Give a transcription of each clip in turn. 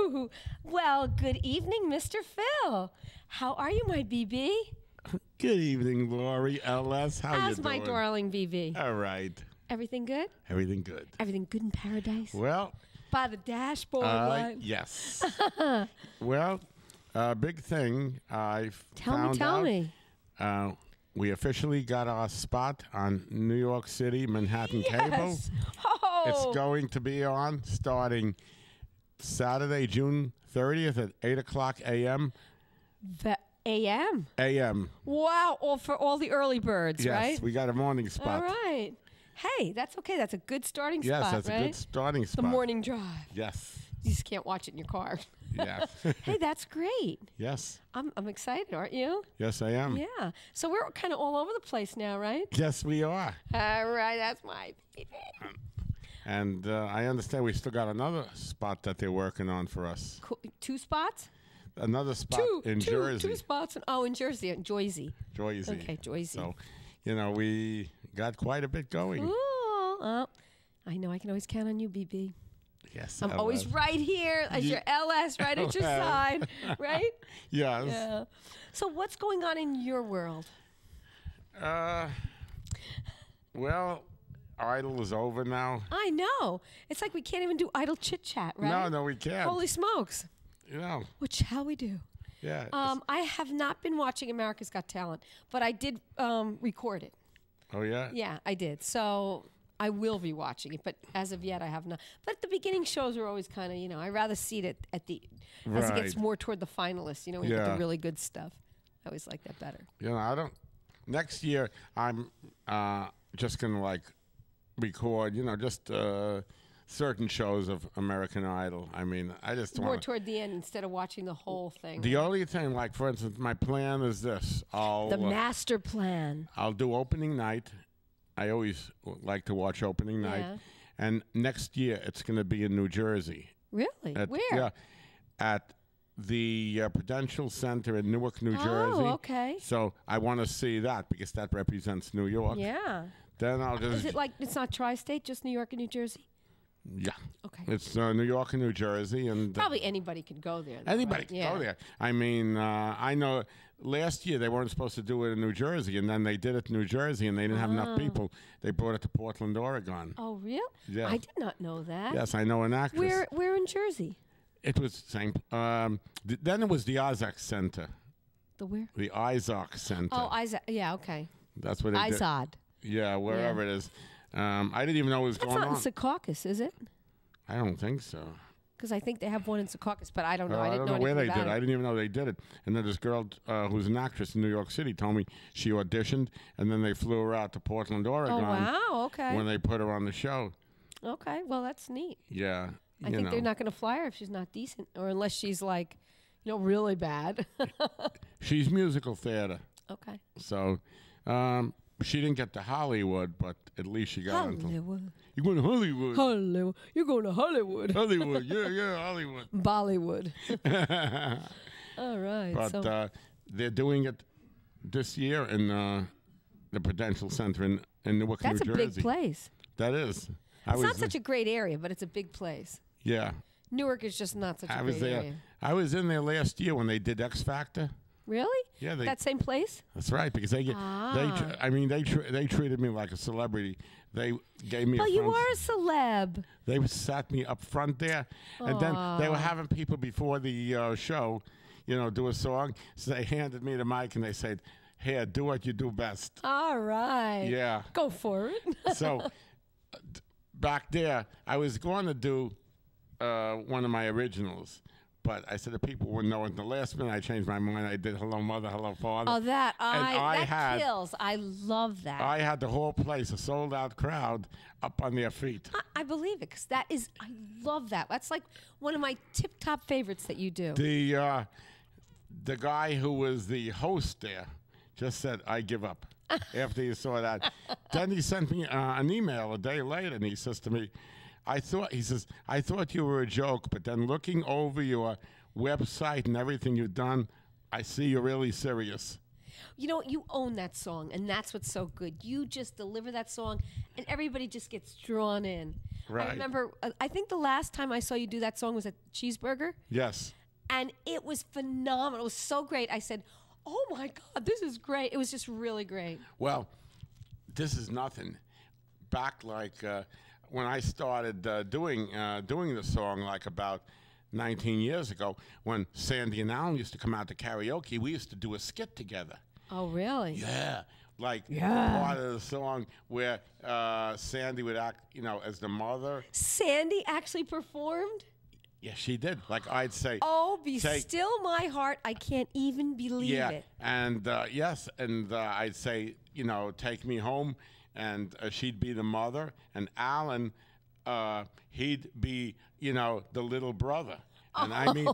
Oh, well, good evening, Mr. Phil. How are you, my BB? Good evening, Laure. LS, how you How's doing? my darling BB? All right. Everything good? Everything good. Everything good in paradise? Well, By the dashboard light? yes. Well, big thing. I Tell found out. me. We officially got our spot on New York City Manhattan Cable. Yes. Oh. It's going to be on starting Saturday, June 30th at 8 o'clock a.m. The AM. a.m. Wow. For all the early birds, Yes, right? we got a morning spot. All right. Hey, that's okay. That's a good starting Yes, spot, that's right? a good starting spot. The morning drive. Yes. You just can't watch it in your car. Yes. Hey, that's great. Yes. I'm excited, aren't you? Yes, I am. Yeah. So we're kind of all over the place now, right? Yes, we are. All right. That's my baby. And I understand we still got another spot that they're working on for us. Cool. 2 spots? Another spot in Jersey. 2 spots. In Jersey. In Jersey. Jersey. Okay, Jersey. So, we got quite a bit going. Cool. I know I can always count on you, BB. Yes. I'm always right here as your LS, right at your side, right? Yes. Yeah. So what's going on in your world? Well, Idol is over now. I know. It's like we can't even do idle chit-chat, right? No, we can't. Holy smokes. What shall we do? Yeah. I have not been watching America's Got Talent, but I did record it. Oh, yeah? Yeah, I did. So I will be watching it, but as of yet, I have not. But the beginning shows are always kind of, I rather see it at the as it gets more toward the finalists. When you get the really good stuff. I always like that better. I don't. Next year, I'm just gonna record. Just certain shows of American Idol. I mean, I just more want toward the end instead of watching the whole thing. The only thing, for instance, my plan is this: the master plan. I'll do opening night. I always like to watch opening night. Yeah. And next year, it's going to be in New Jersey. Really? Where? Yeah, at the Prudential Center in Newark, New Jersey. Oh, okay. So I want to see that because that represents New York. Yeah. Then I'll just... Is it it's not tri-state, just New York and New Jersey? Yeah. Okay. It's New York and New Jersey. And probably anybody could go there. Though, anybody right? can go there. I mean, I know last year they weren't supposed to do it in New Jersey, and then they did it in New Jersey, and they didn't have enough people. They brought it to Portland, Oregon. Oh, really? Yeah. I did not know that. Yes, I know an actress. Where in Jersey? It was same. Then it was the Isaac Center. The where? The Isaac Center. Oh, Isaac. Yeah, okay. That's what it did. Izod. Yeah, wherever it is. I didn't even know it was going on. That's not in Secaucus, is it? I don't think so. Because I think they have one in Secaucus, but I don't know. I didn't don't know where they did it. it. I didn't even know they did it. And then this girl who's an actress in New York City told me she auditioned, and then they flew her out to Portland, Oregon. Oh, wow. Okay. When they put her on the show. Okay. Well, that's neat. Yeah. I think they're not going to fly her if she's not decent, or unless she's really bad. She's musical theater. Okay. So she didn't get to Hollywood, but at least she got Hollywood. You're going to Hollywood. Hollywood. You're going to Hollywood. Hollywood. Yeah, Hollywood. Bollywood. All right. But they're doing it this year in the Prudential Center in Newark, New Jersey. That's a big place. That is. It's not such a great area, but it's a big place. Yeah. Newark is just not such a great area. I was in there last year when they did X Factor. Really? Yeah. That same place? That's right, because they treated me like a celebrity. They gave me. But you are a celeb. They sat me up front there, and then they were having people before the show, do a song. So they handed me the mic and they said, "Here, do what you do best." All right. Yeah. Go for it. So back there, I was going to do one of my originals. But I said the people wouldn't know it. The last minute, I changed my mind. I did "Hello, Mother, Hello, Father." Oh, that kills. I love that. I had the whole place, a sold-out crowd, up on their feet. I believe it, because I love that. That's like one of my tip-top favorites that you do. The guy who was the host there just said, "I give up." After he saw that, then he sent me an email a day later, and he says to me, I thought you were a joke, but then looking over your website and everything you've done, I see you're really serious. You know, you own that song, and that's what's so good. You just deliver that song, and everybody just gets drawn in. Right. I remember, I think the last time I saw you do that song was at Cheeseburger. Yes. And it was phenomenal. It was so great. I said, oh, my God, this is great. It was just really great. Well, this is nothing. Back when I started doing the song, like about 19 years ago, when Sandy and Alan used to come out to karaoke, we used to do a skit together. Oh, really? Yeah. Part of the song where Sandy would act, as the mother. Sandy actually performed? Yeah, she did. Like I'd say, oh, be still my heart. I can't even believe it. And yes, and I'd say, take me home, and she'd be the mother, and Alan, he'd be, the little brother. And I mean,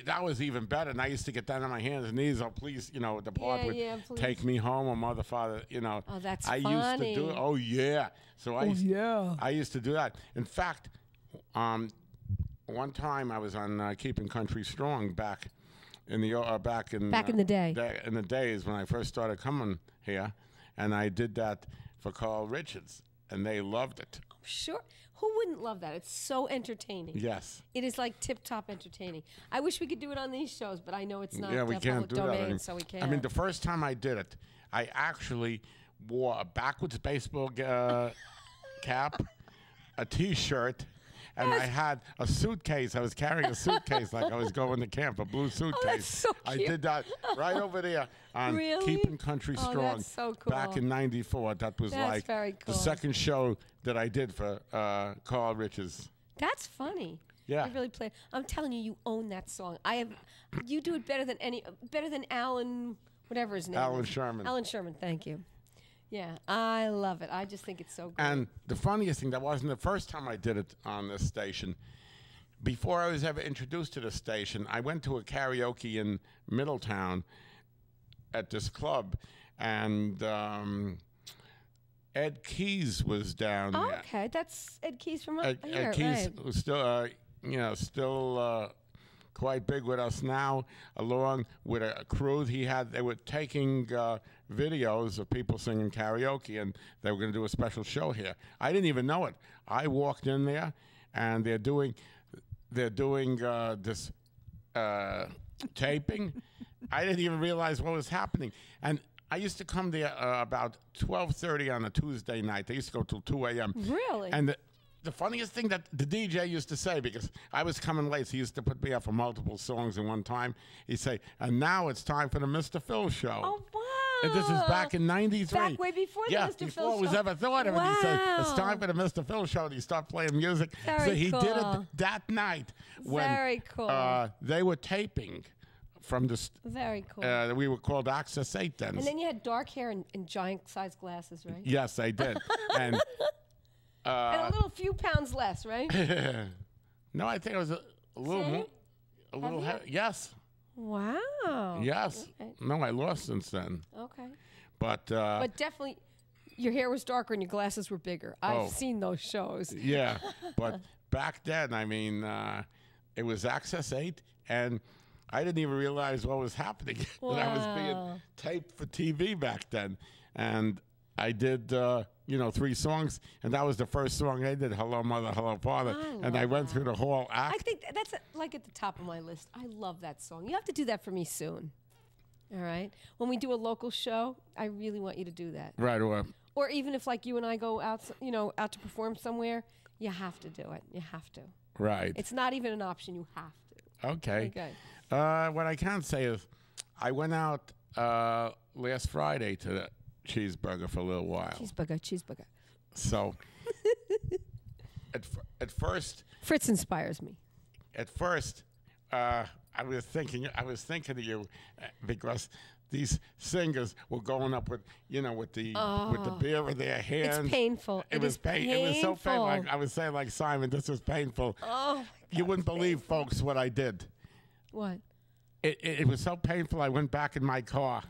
that was even better. And I used to get down on my hands and knees. Oh, please, the part would take me home, or mother, father, Oh, that's I funny. used to do it. Oh, yeah. So I used to do that. In fact, one time I was on Keeping Country Strong back in the day. In the days when I first started coming here, and I did that for Carl Richards, and they loved it. Oh, sure. Who wouldn't love that? It's so entertaining. Yes. It is like tip-top entertaining. I wish we could do it on these shows, but I know it's not we can't public do domain, that. so we can't. I mean, the first time I did it, I actually wore a backwards baseball cap, a T-shirt, and I had a suitcase. I was carrying a suitcase like I was going to camp, a blue suitcase. Oh, that's so cute. I did that right over there on Keeping Country Strong. That's so cool. Back in '94. That was That's very cool. the second show that I did for Carl Richards. That's funny. Yeah. You really play. I'm telling you, you own that song. You do it better than Alan, whatever his name is. Alan Sherman. Alan Sherman, thank you. Yeah, I love it. I just think it's so good. And the funniest thing, that wasn't the first time I did it on this station. Before I was ever introduced to the station, I went to a karaoke in Middletown at this club, and Ed Keys was down there. Okay, that's Ed Keys from up here, Ed Keys right. was still quite big with us now, along with a crew he had. They were taking videos of people singing karaoke, and they were going to do a special show here. I didn't even know it. I walked in there, and they're doing this taping. I didn't even realize what was happening. And I used to come there about 12:30 on a Tuesday night. They used to go till 2 a.m. Really? And the funniest thing that the DJ used to say, because I was coming late, so he used to put me up for multiple songs in one time. He'd say, and now it's time for the Mr. Phil show. Oh, wow. And this is back in '93. Back way before the Mr. Phil show. before it was ever thought of it. He said, it's time for the Mr. Phil show. And he started playing music. Very so he cool. did it that night when Very cool. They were taping from the Very cool. we were called Access 8 then. And then you had dark hair and giant-sized glasses, right? Yes, I did. And and a few pounds less, right? no, I think it was a little Same? more. A little yes. Wow. Yes. Okay. No, I lost since then. Okay. But definitely, your hair was darker and your glasses were bigger. I've seen those shows. Yeah. But back then, I mean, it was Access 8, and I didn't even realize what was happening. Wow. That I was being taped for TV back then. And I did, 3 songs, and that was the first song I did, Hello Mother, Hello Father. And I went through the whole act. I think that's like at the top of my list. I love that song. You have to do that for me soon. All right? When we do a local show, I really want you to do that. Right. Or even if like you and I go out, out to perform somewhere, you have to do it. You have to. Right. It's not even an option. You have to. Okay. Okay. What I can say is I went out last Friday to the Cheeseburger for a little while. Cheeseburger. So at first, Fritz inspires me. At first, I was thinking of you because these singers were going up with the beer in their hands. It's painful. It was painful. It was so painful. I was saying, like Simon, this was painful. Oh, my God, you wouldn't believe, folks, what I did. What? It was so painful. I went back in my car.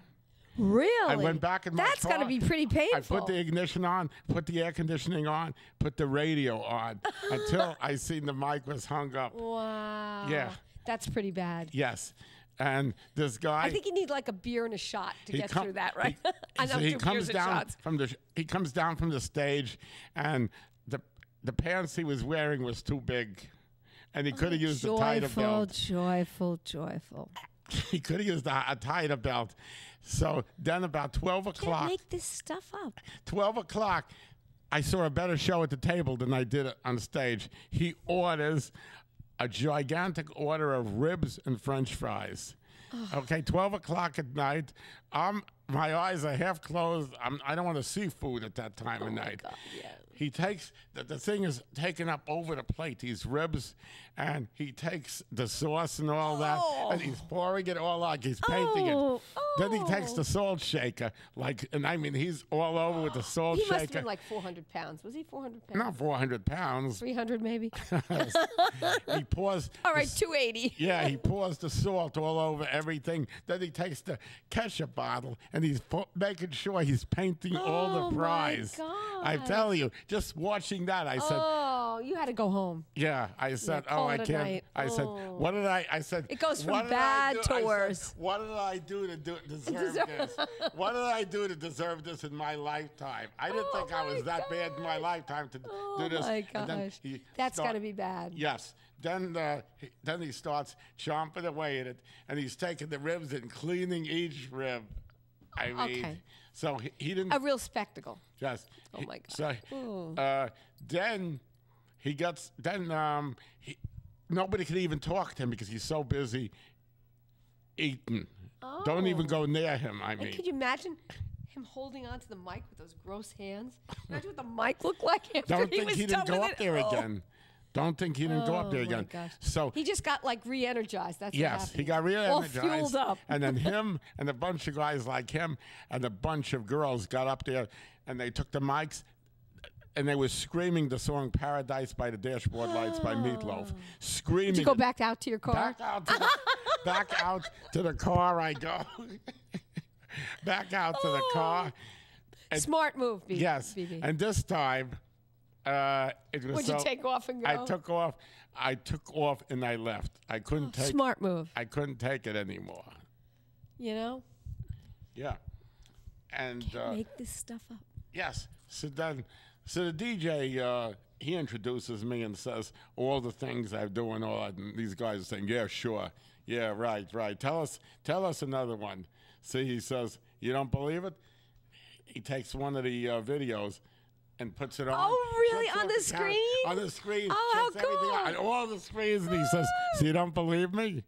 Really? I went back in my That's car. got to be pretty painful. I put the ignition on, put the air conditioning on, put the radio on until I seen the mic was hung up. Wow. Yeah. That's pretty bad. Yes. And this guy, I think you need like a beer and a shot to get through that, right? So he comes down from the stage, and the pants he was wearing was too big, and he could have used a tighter belt. Joyful. He could have used a tighter belt. So then about 12 o'clock. Can't make this stuff up. 12 o'clock, I saw a better show at the table than I did on stage. He orders a gigantic order of ribs and French fries. Okay, 12 o'clock at night. My eyes are half closed. I don't want to see food at that time of night. God, yeah. He takes, the thing is taken up over the plate, these ribs, and he takes the sauce and all that, and he's pouring it all out. He's painting it. Then he takes the salt shaker, and I mean, he's all over with the salt shaker. He must have been like 400 pounds. Was he 400 pounds? Not 400 pounds. 300 maybe? He pours. All right, 280. Yeah, he pours the salt all over everything. Then he takes the ketchup bottle, and he's making sure he's painting all the fries. My God. I tell you, just watching that, I said, oh, you had to go home. yeah, I said, call I it a can't. night. I said, what did I said, It goes from what did I bad do? to I said, worse. what did I do to deserve this? What did I do to deserve this in my lifetime? I didn't think I was that bad in my lifetime to do this. Oh, my And then gosh. he That's got to be bad. Yes. Then he starts chomping away at it, and he's taking the ribs and cleaning each rib. I mean, Okay. so he didn't. A real spectacle. Yes. Oh, my God. So then he gets nobody could even talk to him because he's so busy eating. Don't even go near him. I mean, And could you imagine him holding onto the mic with those gross hands? Imagine what the mic looked like after don't he think was he didn't done go with up there it. again. Don't think he didn't go up there Oh, my again. gosh. So He just got like re-energized. That's what yes, happened. he got real All energized. fueled up. And then him and a bunch of guys like him and a bunch of girls got up there, and they took the mics, and they were screaming the song "Paradise" by the Dashboard Lights by Meatloaf. Screaming. Did you go back out to your car? Back out to the car I go. Back out to the car. And Smart move, BB. yes. BB. And this time, it was Would you take off and go? I took off and I left. I couldn't take. Smart move. I couldn't take it anymore. You know? Yeah. And Can't make this stuff up. yes. So the DJ he introduces me and says all the things I do and all that. And these guys are saying, "Yeah, sure, yeah, right. Tell us another one." See, he says, "You don't believe it?" He takes one of the videos and puts it on. Oh, really? shuts On off the camera, screen? On the screen. Oh, how shuts everything cool. on all the screens, and he says, "So you don't believe me?"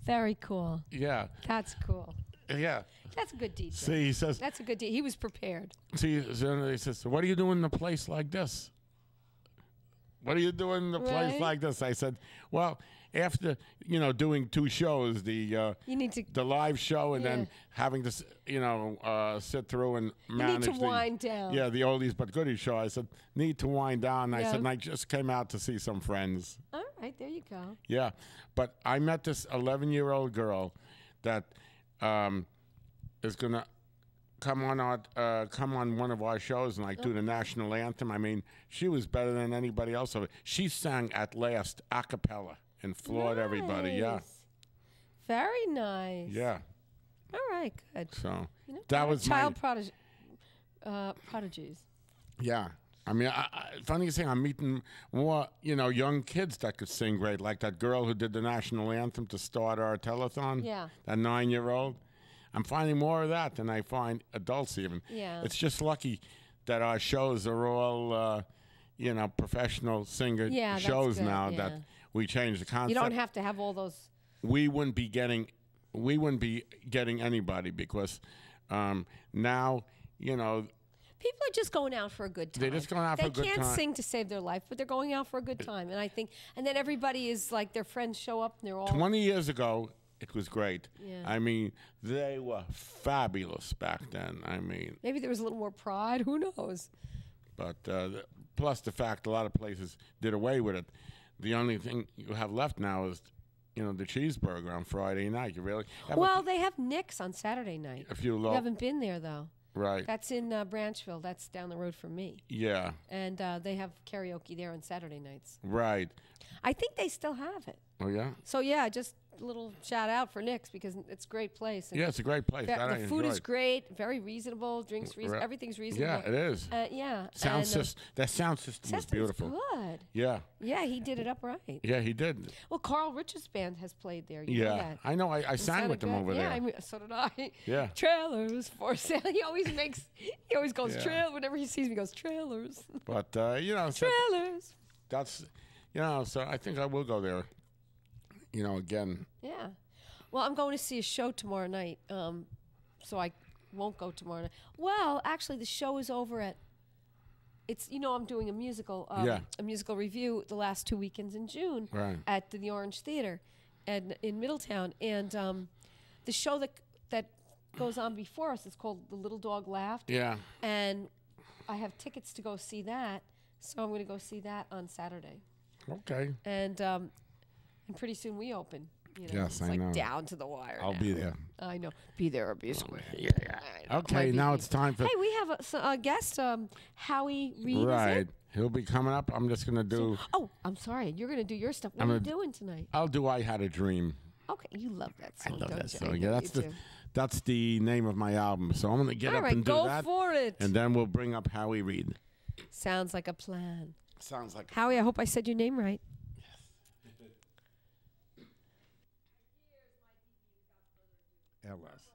Very cool. Yeah. That's cool. Yeah. That's a good DJ. See, he says. That's a good DJ. He was prepared. See, so he says, "What are you doing in a place like this? What are you doing in a place Right. like this?" I said, "Well, after doing two shows, You need to. the live show and Yeah. then having to sit through and You manage need to wind down. the oldies but goodies show." I said, "Need to wind down." I Yeah. said, "And I just came out to see some friends." All right, there you go. Yeah, but I met this 11-year-old girl that is gonna come on one of our shows and do the national anthem. I mean, she was better than anybody else of it. She sang at last a cappella and floored everybody. Yeah, Nice. Very nice. yeah. All right, good. So You know, that was child my prodigies. yeah. I mean, funny thing, I'm meeting more, young kids that could sing great, like that girl who did the national anthem to start our telethon. Yeah. That 9-year-old. I'm finding more of that than I find adults even. Yeah. It's just lucky that our shows are all, professional singer Yeah, that's shows good, now yeah. that we changed the concept. You don't have to have all those. we wouldn't be getting anybody because now, People are just going out for a good time. They're just going out for a good They time. can't sing to save their life, but they're going out for a good time. And then everybody is like, their friends show up and they're all. 20 years ago, it was great. Yeah. I mean, they were fabulous back then. I mean, Maybe there was a little more pride. Who knows? but plus the fact a lot of places did away with it. The only thing you have left now is, the cheeseburger on Friday night. You really have Well, they have Nick's on Saturday night. a few You low. haven't been there, though. Right. That's in Branchville. That's down the road from me. Yeah. And they have karaoke there on Saturday nights. Right. I think they still have it. Oh, yeah? So, yeah, just little shout out for Nick's because it's a great place. And Yeah, it's a great place. the food is great, very reasonable, drinks reasonable, everything's reasonable. Yeah, it is. Yeah. That sound system is beautiful. Good. Yeah. Yeah, he did it up right. Yeah, he did. Well, Carl Richards' band has played there. You know that. I know. I sang with them over there. Yeah, so did I. Yeah. Trailers for sale. He always goes trail. Whenever he sees me, he goes trailers. But trailers. That's so I think I will go there. Again. Yeah. Well, I'm going to see a show tomorrow night. So I won't go tomorrow night. Well, actually, the show is over at. It's I'm doing a musical review the last 2 weekends in June at the Orange Theater, and in Middletown, and the show that goes on before us is called The Little Dog Laughed. Yeah. And I have tickets to go see that, so I'm going to go see that on Saturday. Okay. And pretty soon we open. Yes, I know. Down to the wire. I'll be there. I know. Be there or be square. Yeah. Okay, now it's time for. Hey, we have a guest, Howie Reed. Right. He'll be coming up. I'm just going to do. I'm sorry. You're going to do your stuff. What are you doing tonight? I'll do I Had a Dream. Okay, you love that song. I love that song. Yeah, that's the name of my album. So I'm going to get up and do that. Go for it. And then we'll bring up Howie Reed. Sounds like a plan. Sounds like Howie, I hope I said your name right. LS.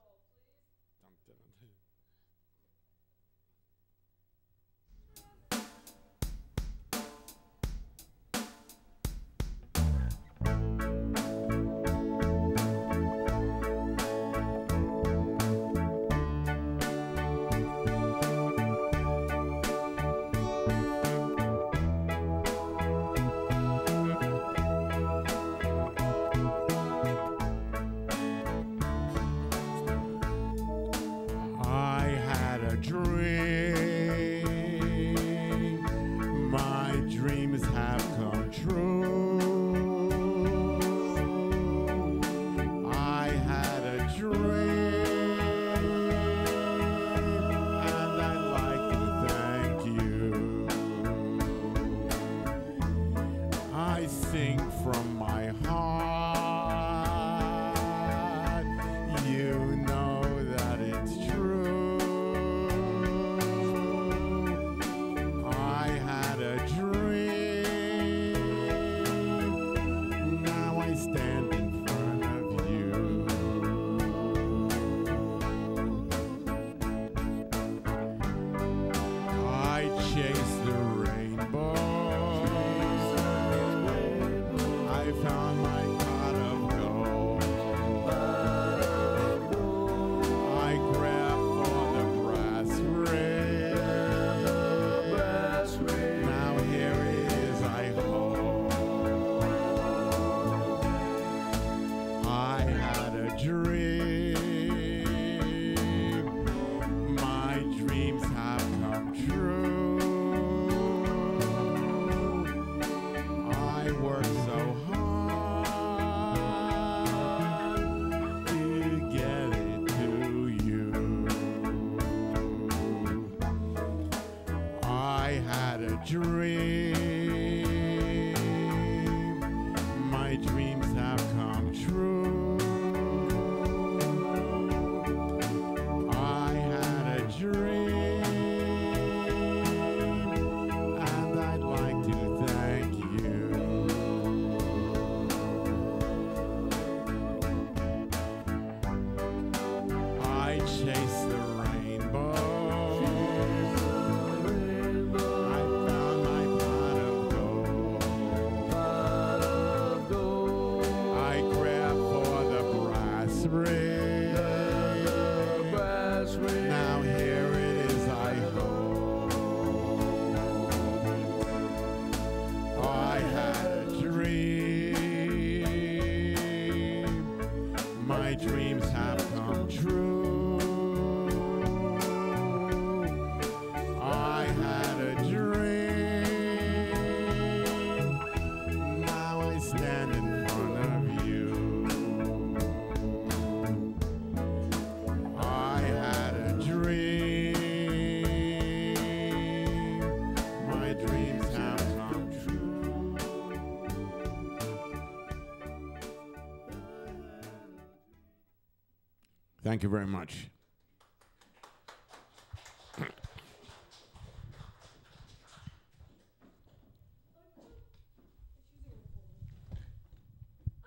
Thank you very much.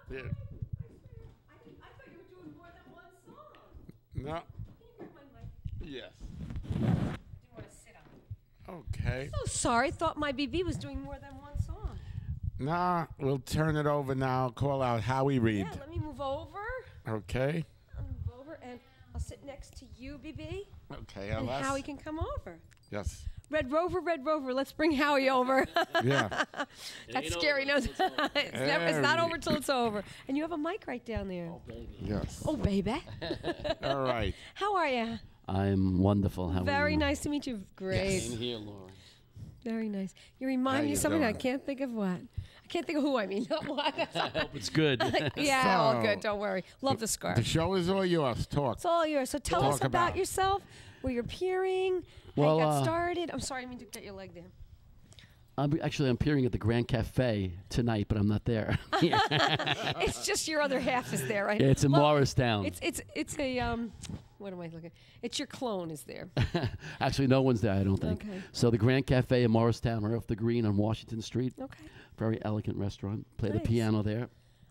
Yeah. I thought you were doing more than one song. No. Can you grab my mic? Yes. I didn't want to sit on it. Okay. So sorry. Thought my BB was doing more than one song. Nah, we'll turn it over now. Call out Howie Reid. Yeah, let me move over. Okay. I'll move over and I'll sit next to you, BB. Okay, And LS. Howie can come over. Yes. Red Rover, let's bring Howie over. Yeah. That's scary. No, it's not over till it's over. And you have a mic right down there. Oh, baby. Yes. Oh, baby. All right. How are you? I'm wonderful. How are Very you? nice to meet you. Great. Same here, Laure. Very nice. You remind How me you of something. I doing? can't think of what. I can't think of who I mean. Not what. I hope it's good. Yeah, all So- good. Don't worry. Love the scarf. The show is all yours. Talk. It's all yours. So tell Talk us about about. yourself, where you're appearing, how Well, you got started. I'm sorry, I didn't mean to get your leg there. I'm appearing at the Grand Cafe tonight, but I'm not there. It's just your other half is there, right? Yeah, it's in Well, Morristown. It's a what am I looking? It's your clone is there. Actually, no one's there, I don't think. Okay. So the Grand Cafe in Morristown, right off the green on Washington Street. Okay. Very elegant restaurant. Play the Nice. piano there.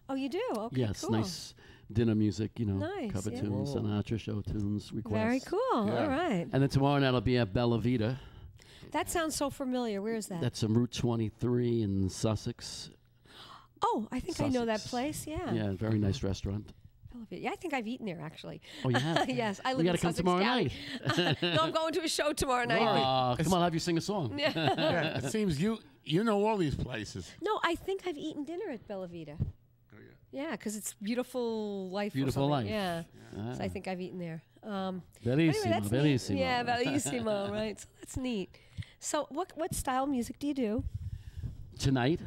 Oh, you do? Okay. Yes, cool. nice dinner music, Nice, cover yeah. tunes, Whoa. Sinatra show tunes, requests. Very cool. Yeah. All right. And then tomorrow night I'll be at Bella Vita. That sounds so familiar. Where is that? That's on Route 23 in Sussex. Oh, I think I know that Sussex. place. Yeah. Yeah, very nice restaurant. Yeah, I think I've eaten there actually. Oh, you have? Yes, I live We in gotta come Sussex tomorrow County. night. No, I'm going to a show tomorrow night. Come on, I'll have you sing a song. Yeah, it seems you know all these places. No, I think I've eaten dinner at Bella Vita. Oh, yeah. Yeah, because it's Beautiful Life. or Beautiful something. Life. Yeah. Ah. So I think I've eaten there. Bellissimo, Anyway, that's neat. bellissimo. Yeah, bellissimo, right? So that's neat. So what style of music do you do? Tonight,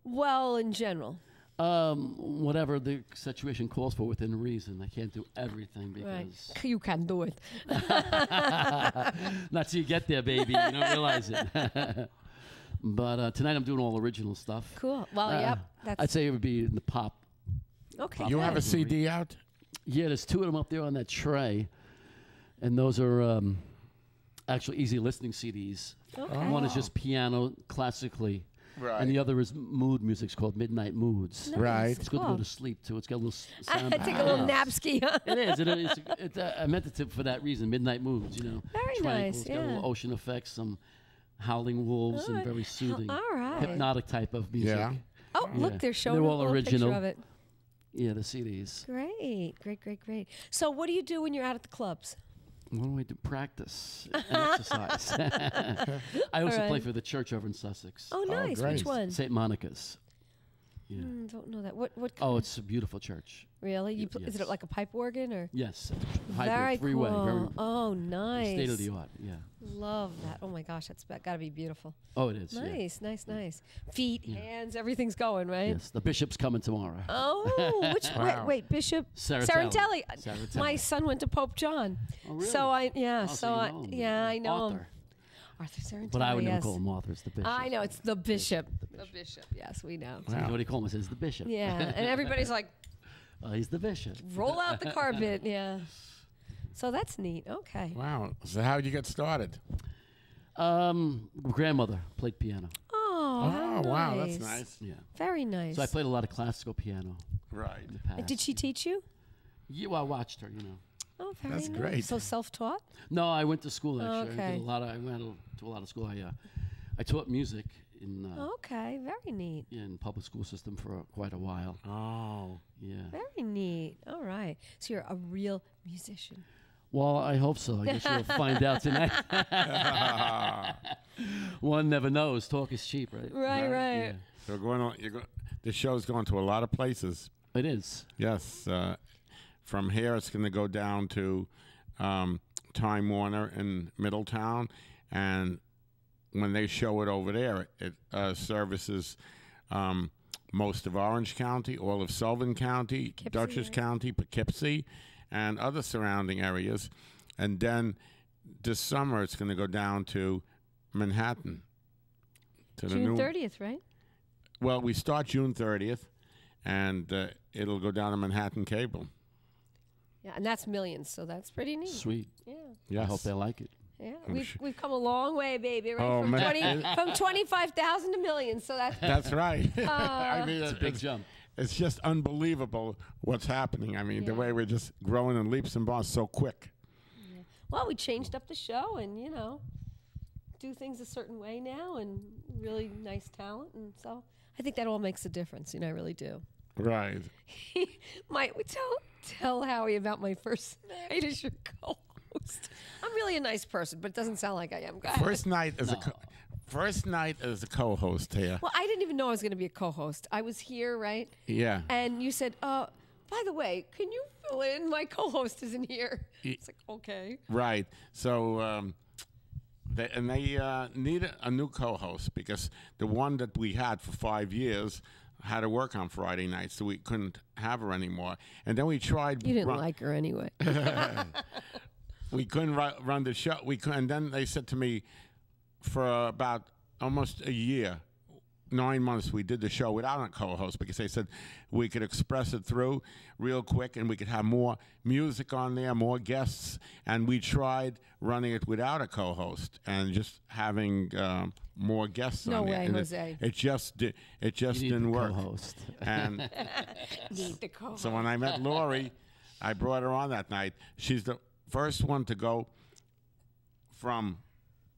Well, in general. whatever the situation calls for within reason. I can't do everything Right. because You can do it. not till you get there, baby. You don't realize it. But tonight I'm doing all original stuff. Cool. Well, yep. That's I'd say it would be in the pop. okay. You good. have a CD out? Yeah, there's two of them up there on that tray, and those are actually easy listening CDs. Okay. One is just piano classically, Right. and the other is mood music. It's called Midnight Moods. Nice. Right. It's good to Cool. go to sleep to. It's got a little sound. Take a little napski. It is. It is. I meant it for that reason. Midnight Moods. Very Tranquil. nice, It's got a yeah. little ocean effects, some howling wolves, All and right. very soothing, All right. hypnotic type of music. Yeah. Oh, Yeah. look, they're showing They're a all little original. picture of it. Yeah, the CDs. Great. So what do you do when you're out at the clubs? What do I do? Practice and exercise. I also right. play for the church over in Sussex. Oh, nice. great. Which one? St. Monica's. Yeah. Don't know that. What? Oh, it's a beautiful church. Really? Is yes. it like a pipe organ or? Yes. Very Hybrid, three-way. cool. Very Oh, nice. state of the art. Yeah. Love that. Oh my gosh, that's got to be beautiful. Oh, it is. yeah. Nice. Feet, hands, everything's going right. Yes. The bishop's coming tomorrow. Oh, which Wow. wait, Bishop Saratelli. My son went to Pope John. Oh, really? So I Oh, I know him. Author. Arthur Saratelli. But I would never yes. call him author. It's the bishop. I know it's the bishop. The bishop. Yes, we know. So what do you call him? It says the bishop. Yeah, and everybody's like, Oh, he's the bishop. roll out the carpet. Yeah. So that's neat. Okay. Wow. So how did you get started? Grandmother played piano. Oh, how wow, that's nice. nice. Yeah. Very nice. So I played a lot of classical piano Right. in the past. Did she teach you? Yeah, well, I watched her. Oh, very That's nice. great. So self-taught? No, I went to school actually. Okay. I went to a lot of school. I taught music in Okay, very neat. in public school system for quite a while. Oh. Yeah. Very neat. All right. So you're a real musician. Well, I hope so. I guess you'll find out tonight. One never knows. Talk is cheap, right? Right. Yeah. So the show's going to a lot of places. It is. Yes. From here, it's going to go down to Time Warner in Middletown, and when they show it over there, it services most of Orange County, all of Sullivan County, Poughkeepsie Dutchess area. County, Poughkeepsie, and other surrounding areas. And then this summer, it's going to go down to Manhattan. To the June new- 30th, right? Well, we start June 30th, and it'll go down to Manhattan Cable. Yeah, and that's millions, so that's pretty neat. Sweet. Yeah. Yes. I hope they like it. Yeah, we've come a long way, baby. Right, Oh, man. from 25,000 to millions. So That's right. I mean, It's a big jump. It's just unbelievable what's happening. I mean, the way we're just growing in leaps and bounds so quick. Yeah. Well, we changed up the show, and do things a certain way now, and really nice talent, and so I think that all makes a difference. I really do. Right. Tell Howie about my first night as your co-host. I'm really a nice person, but it doesn't sound like I am. Go ahead. First night as a co-host here. Well, I didn't even know I was going to be a co-host. I was here, right? Yeah. And you said, by the way, can you fill in? My co-host isn't here. It's like, okay. Right. So they needed a new co-host because the one that we had for 5 years had to work on Friday nights, so we couldn't have her anymore. And then we tried. You didn't like her anyway. We couldn't run the show. And then they said to me, for about almost a year, 9 months, we did the show without a co-host because they said we could express it through real quick and we could have more music on there, more guests. And we tried running it without a co-host and just having more guests No on there. way, And Jose. It just didn't work. Co-host. And Need the co-host. so when I met Laure, I brought her on that night. She's the first one to go from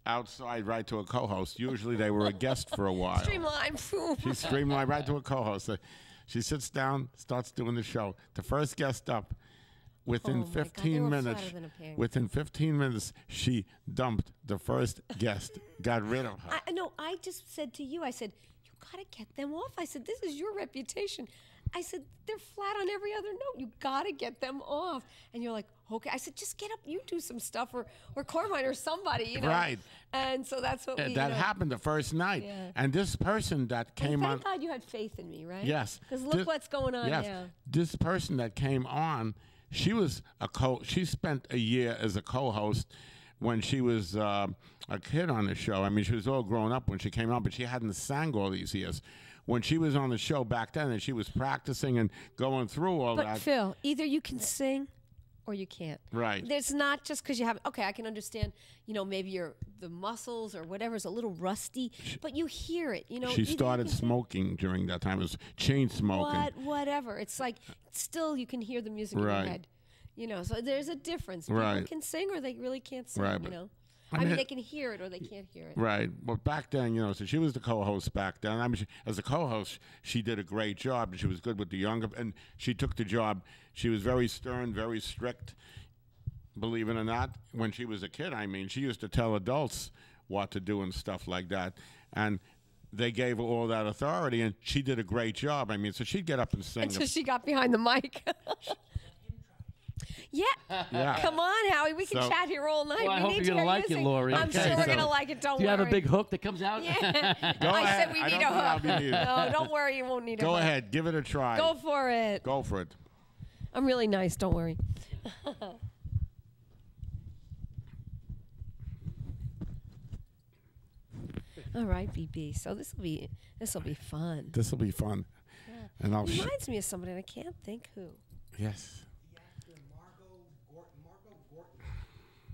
outside right to a co-host. Usually they were a guest for a while. Streamline. She's streamlined right to a co-host. She sits down, starts doing the show. The first guest up, within Oh my God, they 15 were minutes, flatter than a pancake. within 15 minutes, she dumped the first guest, got rid of her. I just said to you, I said, you got to get them off. I said, this is your reputation. I said, they're flat on every other note. You got to get them off. And you're like, okay. I said, just get up. You do some stuff, or Carmine or somebody, Right. And so that's what we, That happened the first night. Yeah. And this person that came on. Thank God you had faith in me, right? Yes. Because look what's going on now. This person that came on, she was she spent a year as a co-host when she was a kid on the show. I mean, she was all grown up when she came on, but she hadn't sang all these years. When she was on the show back then, and she was practicing and going through all But that. Phil, either you can sing or you can't. Right. There's not just because you have. Okay, I can understand. Maybe the muscles or whatever is a little rusty, but you hear it. She started smoking during that time. It was chain smoking. Whatever. It's like still you can hear the music in Right. your head. So there's a difference. People Right. can sing or they really can't sing. Right, but- I mean, they can hear it or they can't hear it. Right. Well, back then, so she was the co-host back then. I mean, as a co-host, she did a great job. She was good with the younger, and she took the job. She was very stern, very strict. Believe it or not, when she was a kid, I mean, she used to tell adults what to do and stuff like that. And they gave her all that authority, and she did a great job. I mean, so she'd get up and sing. Until she got behind the mic. Yeah. Come on, Howie. We can chat here all night. Well, I we hope need you're to going to hear like you it, sing. Laure. I'm Okay, sure we're so going to like it. Don't Do you worry. have a big hook that comes out? Yeah. Go I ahead. said we I need don't a think I'll be hook. needed. No, don't worry. You won't need a Go hook. ahead. Give it a try. Go for it. Go for it. I'm really nice. Don't worry. All right, BB. So this will be fun. This will be fun. Yeah. And I'll. Reminds me of somebody, and I can't think who. Yes.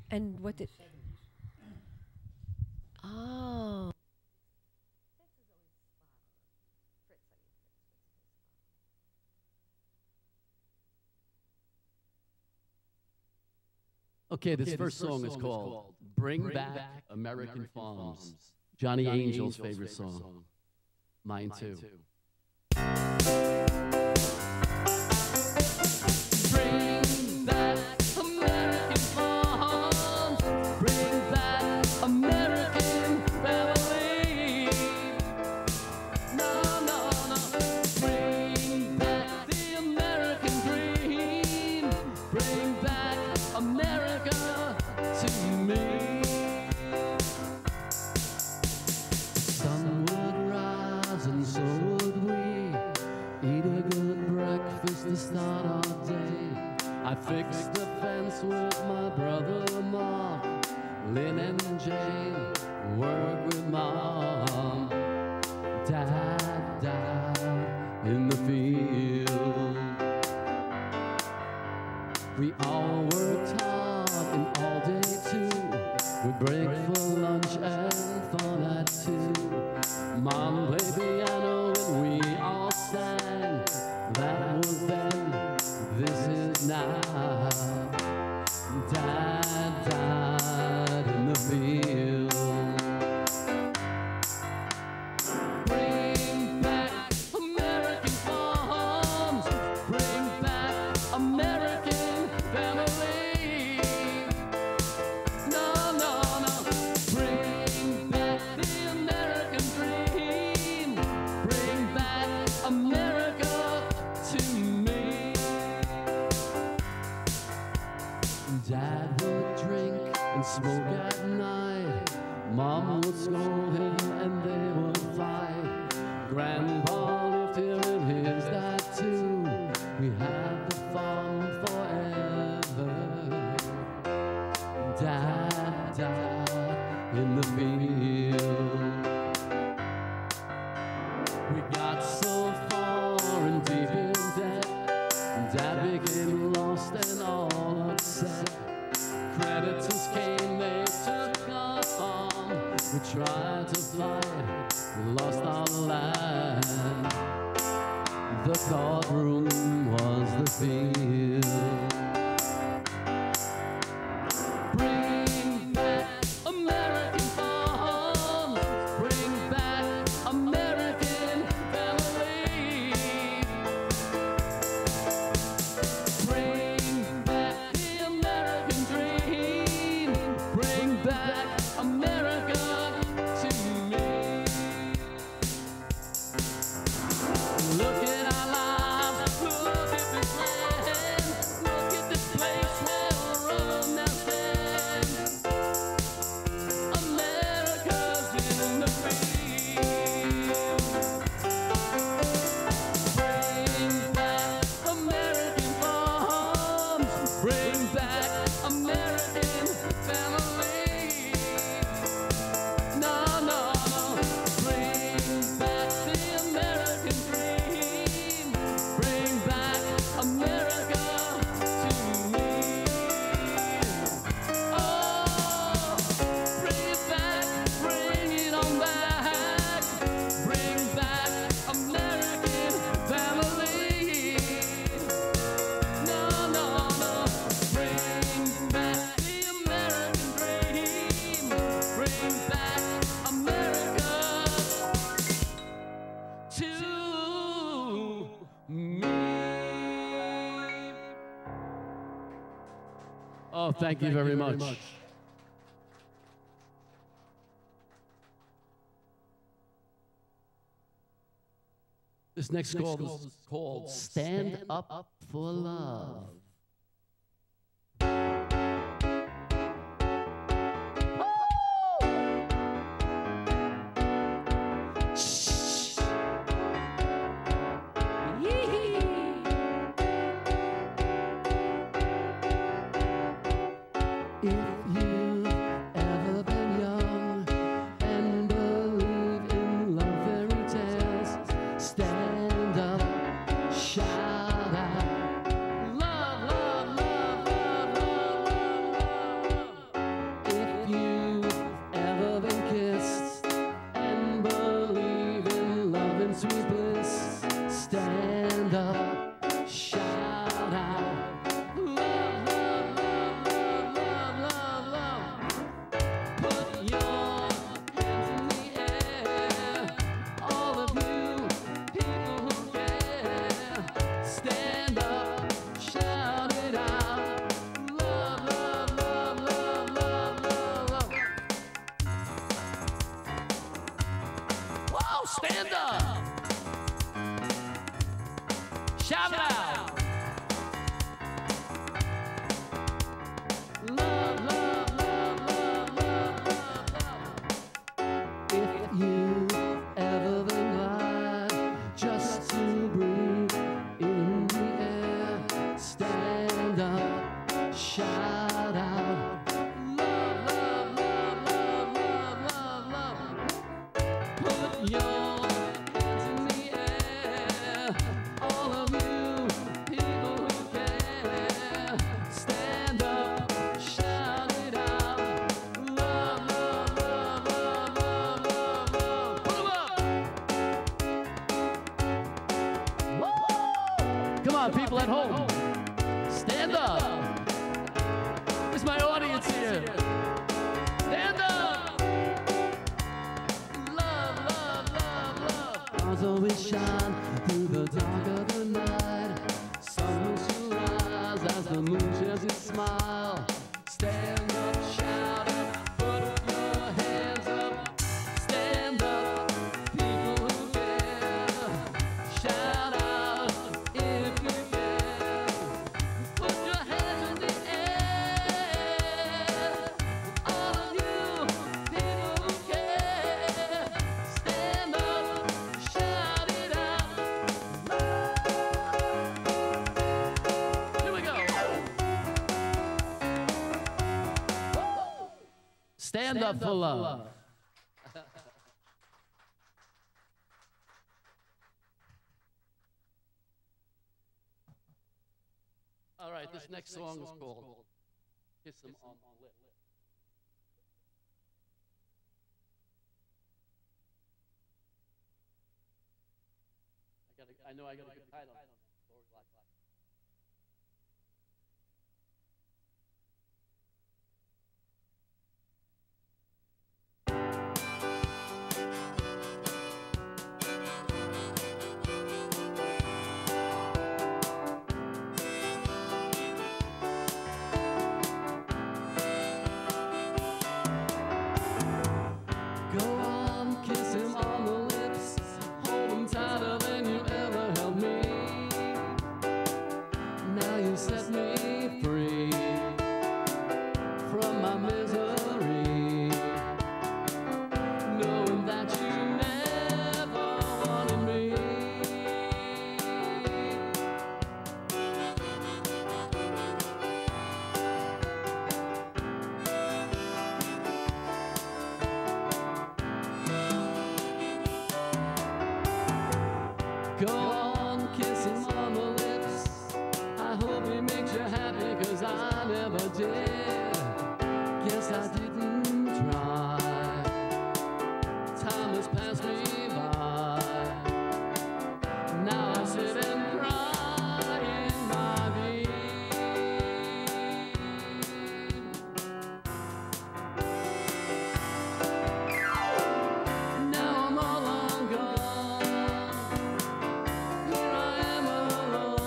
And what did? Oh. Okay, this first song is called Bring Back American Farms. Johnny Angel's favorite song. Mine too. Bring back American farms. Bring back American family. No, no, no. Bring back the American dream. Bring back America to me. Sun would rise and so would we. Eat a good breakfast to start our day. I fixed the fence with my brother Mark. Lynn and Jane work with Mom. Dad died in the field. We all worked hard and all day too. We break for lunch and fun at 2. Mom played piano and we all sang. That was then, this is now. Dad died in the field. Bring back American farms. Bring back American family. No, no, no. Bring back the American dream. Bring back America to me. Dad would drink and smoke at night. Mom would scold him and they would fight. Grandpa lived here in his dad too. We had the fun forever. Dad died in the field. We got so far and deep in debt. Dad became lost and all upset. Creditors came, they took us on. We tried to fly, lost our land. The courtroom was the field. Bring back American farms. Bring back American family. Bring back the American dream. Bring back America to me. Look at our lives, look at this land, look at this place where we're now stand. America's in the field. Bring back American farms. Bring back American family. No, no, no. Bring back the American dream. Bring back America to me. Oh, bring it back, bring it on back. Bring back American family. No, no, no. Bring back the American dream. Bring back America to me. Oh, thank you very much. This next call is called Stand Up for Love. If you've ever been young and believe in love fairy tales, stand up, shout out, love on, people at home. Stand up. Where's my audience here? Stand up. Love, love, love, love. Stars always shine through the dark of the night. Sun will soon rise as the moon shares its smile. Stand up, shout up, put your hands up. Stand up, people who care. Shout out if you can. Put your hands in the air. All of you, people who care. Stand up, shout it out. Here we go. Stand up for love. All right, this next song is called Kiss 'Em on the Lip. I know I got a good title. Go on, kiss him on the lips. Hold him tighter than you ever held me. Now you set me free from my misery, knowing that you never wanted me. Go on, kiss him on the lips. I hope he makes you happy, 'cause I never did. Guess I didn't try. Time has passed me by. Now I sit and cry in my beam. Now I'm all long gone. Here I am alone.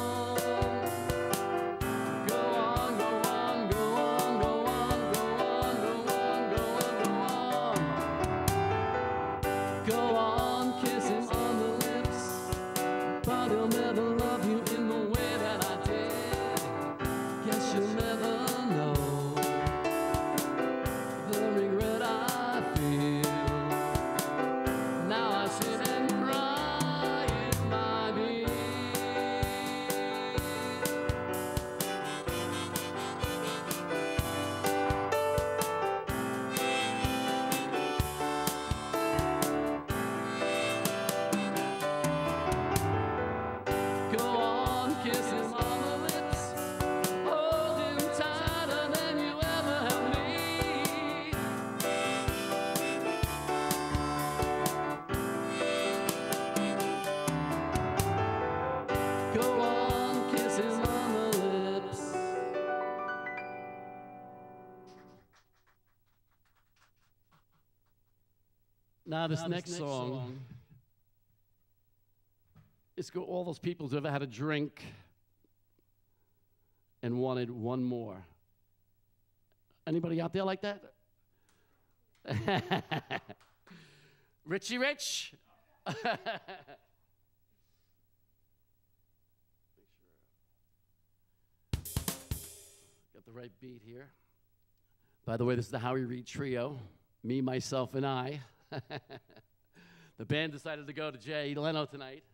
Go on, go on, go on, go on, go on, go on, go on, go on. Go on, kiss him on the lips, but he'll never love you in the way that I did. Guess you'll never know the regret I feel. Now I sit and cry in my beam. Go on, kiss him on the lips. Hold him tighter than you ever held me. Go on, kiss him on the lips. Now this next song is for all those people who've ever had a drink and wanted one more. Anybody out there like that? Richie Rich? Got the right beat here. By the way, this is the Howie Reed Trio. Me, myself, and I. The band decided to go to Jay Leno tonight.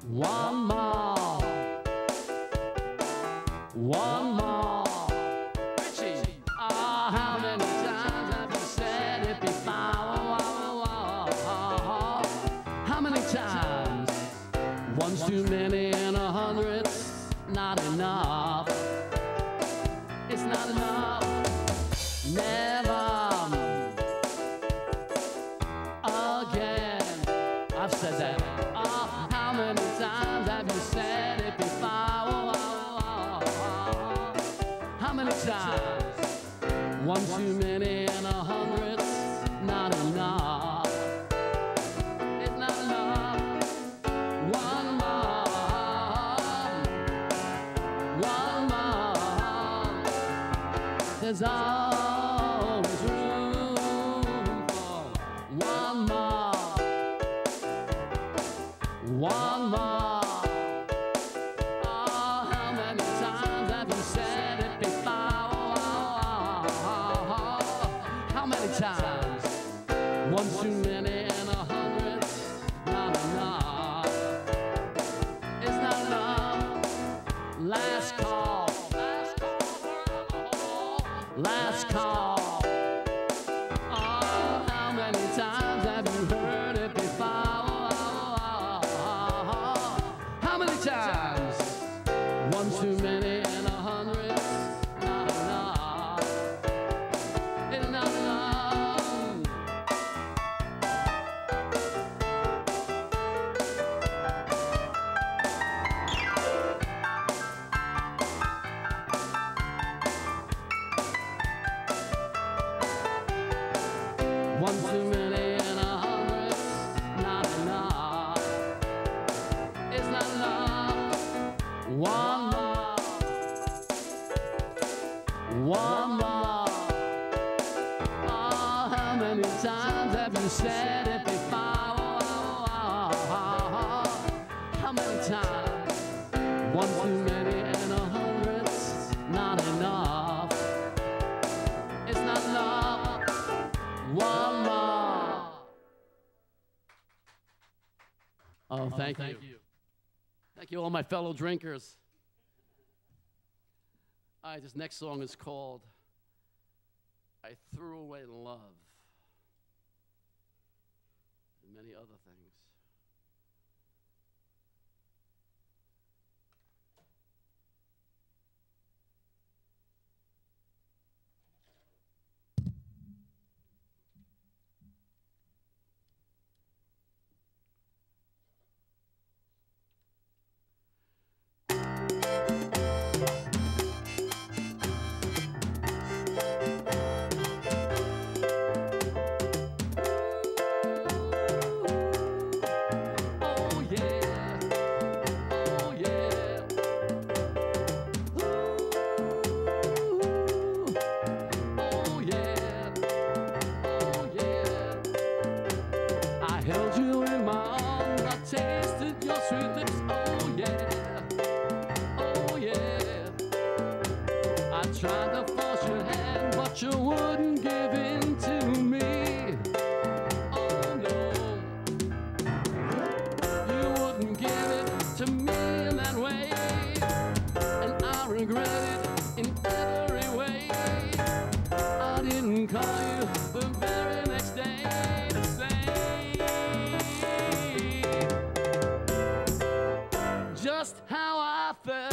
One more. One more. Richie. Oh, how many times have you said it before? One's too many and 100's not enough. It's not enough. Never again. I've said that. Oh, how many times have you said it before? How many times? One too many and 100's not enough. It's not enough. One more. There's always room for one more. One more. Oh, how many times have you said it before? How many times? One too many and 100's not enough. It's not enough. Last call. Last call. Oh, how many times have you heard it before? How many times? One too many and 100's not enough. It's not enough. One too many and 100's not enough. It's not enough. One more. One more. Oh, how many times have you said it before? How many times? One too many and 100's not enough. It's not enough. One more. Oh, thank you. Thank you, all my fellow drinkers. All right, this next song is called I Threw Away Love, and many other things. You wouldn't give in to me. Oh no, you wouldn't give it to me in that way, and I regret it in every way. I didn't call you the very next day to say just how I felt.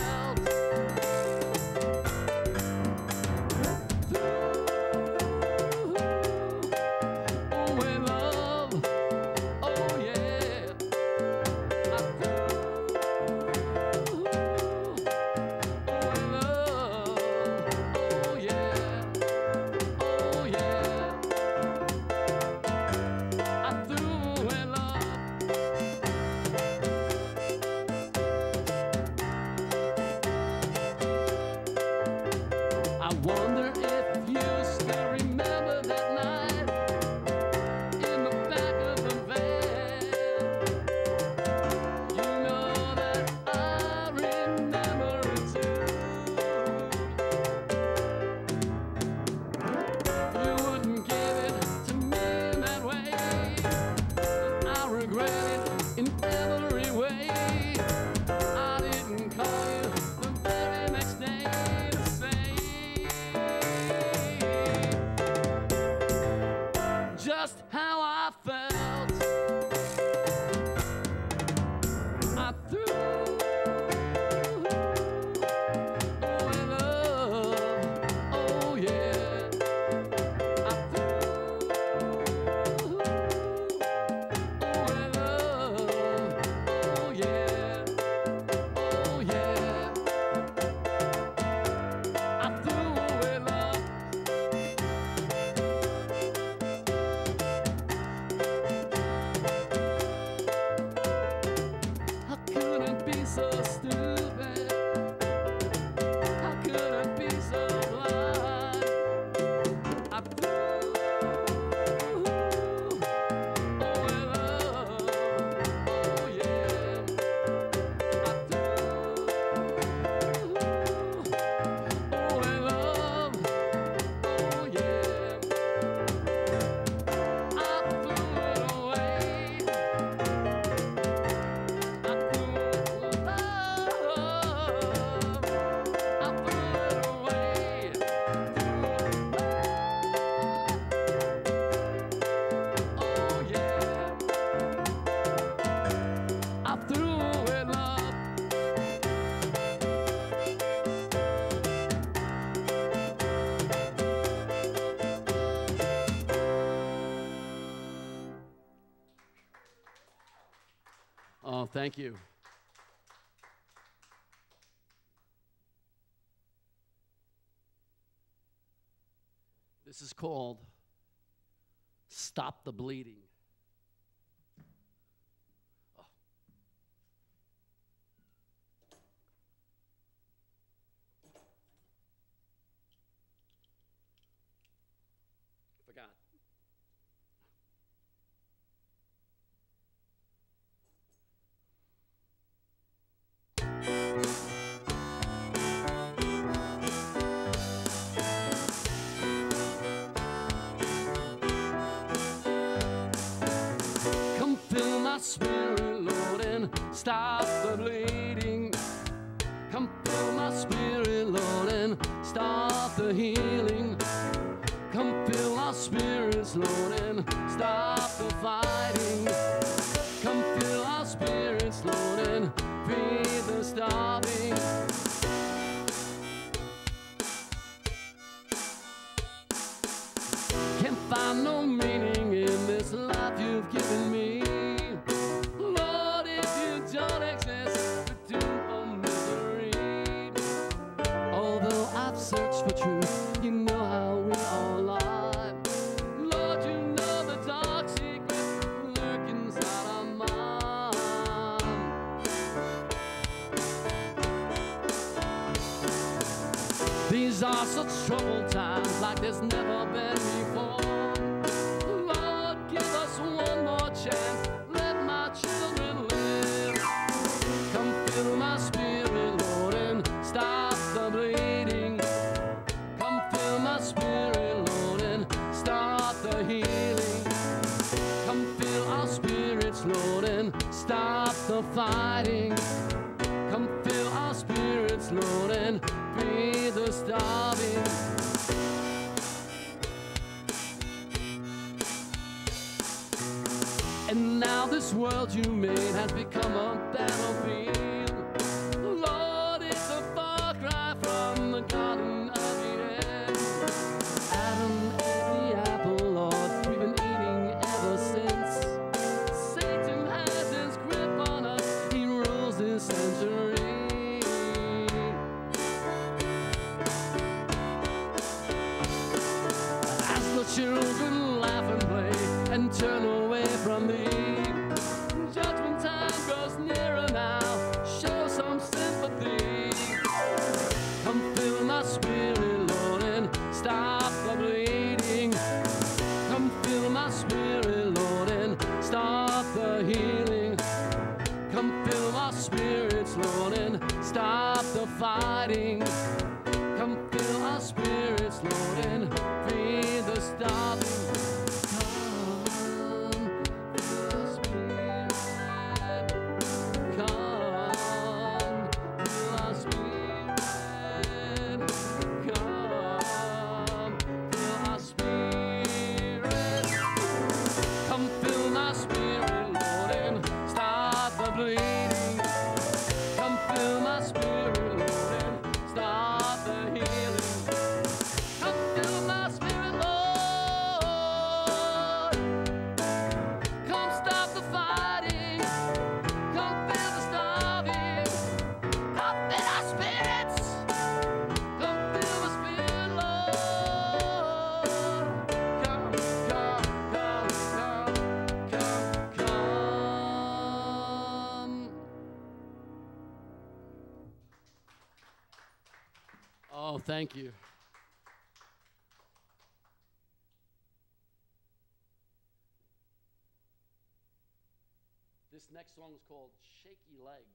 Oh, thank you. This is called Stop the Bleeding. Oh. Forgot. Come fill my spirit, Lord, and stop the bleeding. Come fill my spirit, Lord, and stop the healing. Come fill our spirits, Lord, and stop the fighting. Come fill our spirits, Lord, and feed the starving. Can't find no meaning in this life you've given me. Lord, if you don't exist, the doom of misery. Although I've searched for truth, you know how we all lie. Lord, you know the dark secrets lurk inside our mind. These are such troubled times like there's never been before. Lord, give us one more chance. Let my children live. Come fill my spirit, Lord, and stop the bleeding. Come fill my spirit, Lord, and start the healing. Come fill our spirits, Lord, and stop the fighting. Come fill our spirits, Lord, and feed the starving. And now this world you made has become a battlefield. Lord, it's a far cry from the Garden of Eden. Adam ate the apple, Lord, we've been eating ever since. Satan has his grip on us, he rules this century. As the children laugh and play and turn away from thee, judgment time grows nearer now, show some sympathy. Come fill my spirit, Lord, and stop the bleeding. Come fill my spirit, Lord, and stop the healing. Come fill my spirits, Lord, and stop the fighting. Come fill our spirits, Lord, and feed the starving. Oh, thank you. This next song is called Shaky Legs.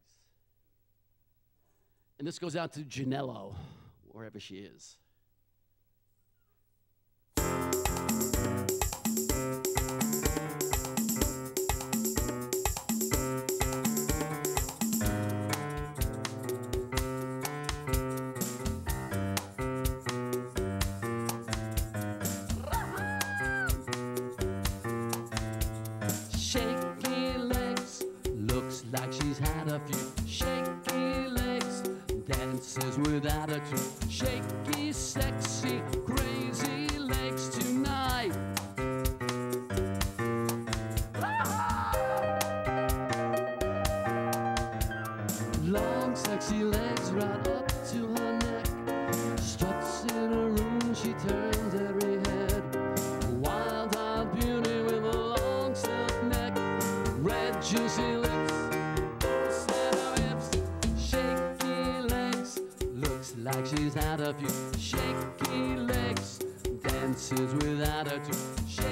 And this goes out to Janello, wherever she is. Shaky legs, looks like she's had a few. Shaky legs, dances with attitude. Shaky, sexy, crazy legs tonight. juicy legs right up to her neck. Struts in a room, she turns every head. Wild-eyed beauty with a long silk neck. Red juicy lips, slender hips, shaky legs. Looks like she's had a few shaky legs. Dances without her to shake.